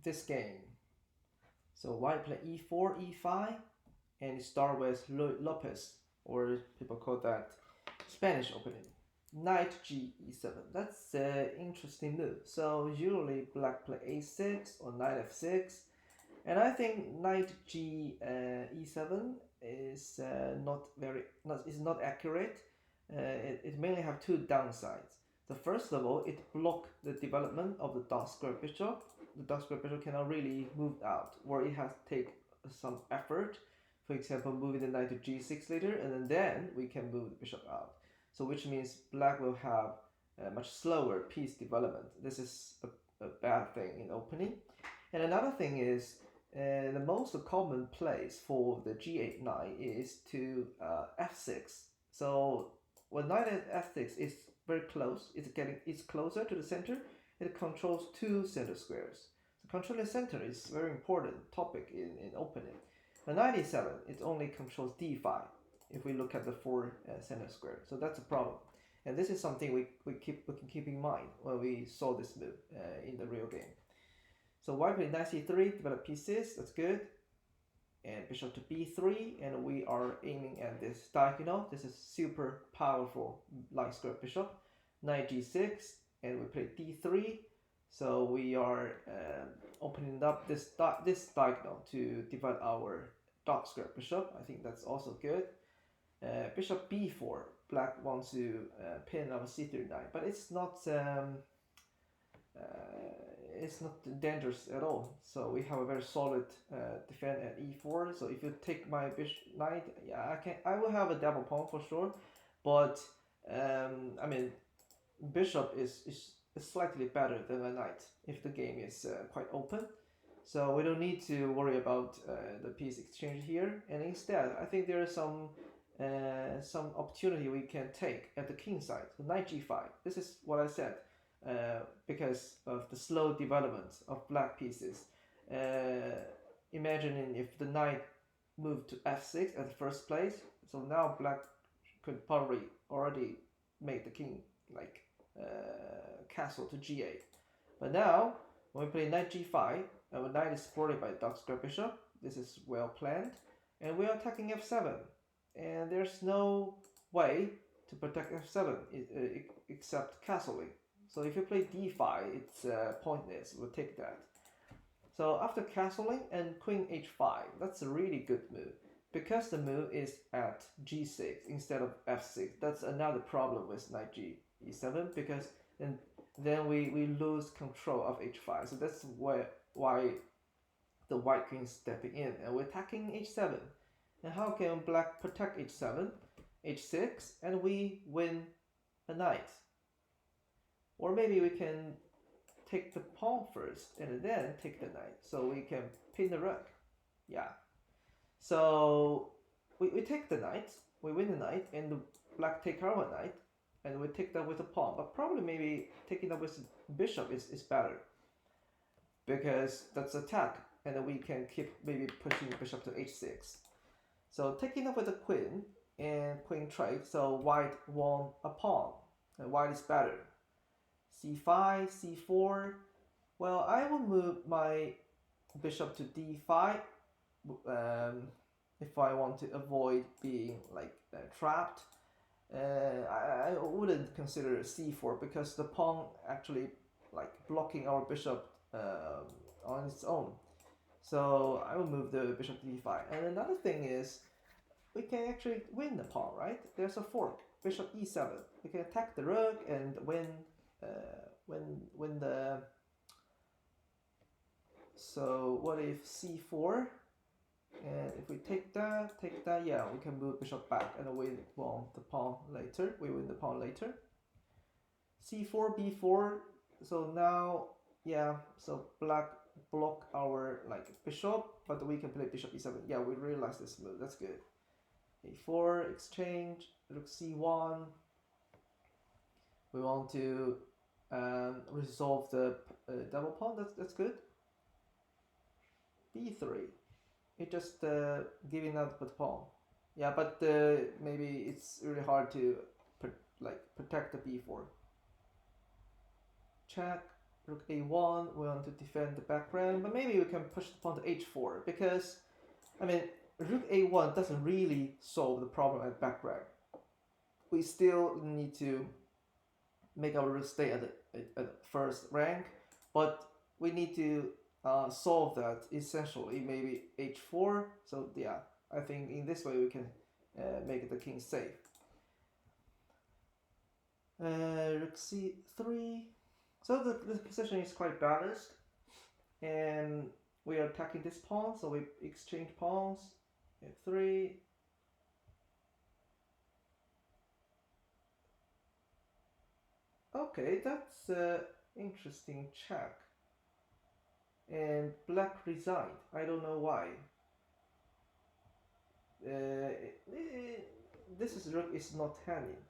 this game. So white play e4, e5, and start with Ruy Lopez, or people call that Spanish opening. Knight g e7. That's an interesting move. So usually black play a6 or knight f6, and I think knight g e7 is not accurate. It mainly have two downsides. The first of all, it block the development of the dark square bishop. The dark square bishop cannot really move out, or it has to take some effort. For example, moving the knight to g6 later, and then we can move the bishop out. So which means black will have a much slower piece development. This is a bad thing in opening. And another thing is the most common place for the g8 knight is to f6. So when knight at f6 is very close, it's closer to the center. It controls two center squares. So controlling center is a very important topic in opening. The knight e7 it only controls d5 if we look at the four center square. So that's a problem. And this is something we can keep in mind when we saw this move in the real game. So white play knight c3, develop pieces, that's good. And bishop to b3, and we are aiming at this diagonal. This is super powerful light square bishop. Knight g6, and we play d3. So we are opening up this diagonal to divide our dark square bishop. I think that's also good. Bishop b4. Black wants to pin our c3 knight, but it's not dangerous at all. So we have a very solid defense at e4. So if you take my bishop knight, yeah, I will have a double pawn for sure. But I mean, bishop is slightly better than a knight if the game is quite open. So we don't need to worry about the piece exchange here. And instead, I think there is some opportunity we can take at the king side. So knight g5. This is what I said. Because of the slow development of black pieces. Imagining if the knight moved to f6 at the first place, so now black could probably already make the king like castle to g8. But now, when we play knight g5, our knight is supported by dark square bishop. This is well planned, and we are attacking f7, and there's no way to protect f7 except castling. So if you play d5, it's pointless. We'll take that. So after castling and queen h5, that's a really good move. Because the move is at g6 instead of f6, that's another problem with knight e7, because then we lose control of h5. So that's why the white queen is stepping in, and we're attacking h7. And how can black protect h7? h6, and we win a knight. Or maybe we can take the pawn first and then take the knight, so we can pin the rook. Yeah. So we take the knight, we win the knight, and the black take our knight, and we take that with a pawn. But probably maybe taking that with bishop is better, because that's attack, and then we can keep maybe pushing bishop to h6. So taking that with a queen and queen trade, so white won a pawn, and white is better. c5, c4. Well, I will move my bishop to d5 if I want to avoid being like trapped. I wouldn't consider c4 because the pawn actually like blocking our bishop on its own. So I will move the bishop to d5. And another thing is we can actually win the pawn, right? There's a fork, bishop e7. We can attack the rook and win the. So what if c4? And if we take that, yeah, we can move bishop back and we win the pawn later. We win the pawn later. c4, b4. So now, yeah, so black block our like bishop, but we can play bishop e7. Yeah, we realize this move. That's good. a4 exchange, rook c1. We want to resolve the double pawn. That's good. b3. It just giving up the pawn. Yeah, but maybe it's really hard to protect the b4. Check. Rook a1, we want to defend the back rank, but maybe we can push the pawn to h4 because, I mean, Rook a1 doesn't really solve the problem at back rank. We still need to make our rook stay at first rank, but we need to solve that essentially maybe h4. So yeah, I think in this way we can make the king safe. Rook c3. So the position is quite balanced, and we are attacking this pawn, so we exchange pawns. f3. Okay, that's an interesting check. And black resigned. I don't know why. This rook is not hanging.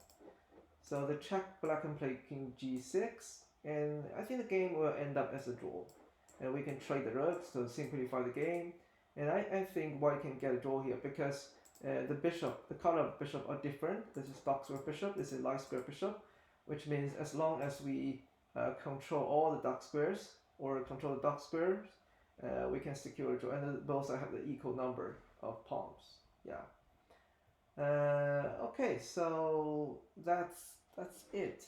So the check, black can play king g6, and I think the game will end up as a draw. And we can trade the rooks to simplify the game. And I think white can get a draw here because the bishop, the color of the bishop are different. This is dark square bishop, this is light square bishop, which means as long as we control all the dark squares or control the dark squares, we can secure a draw. And both have the equal number of pawns. Yeah. Okay, so that's it.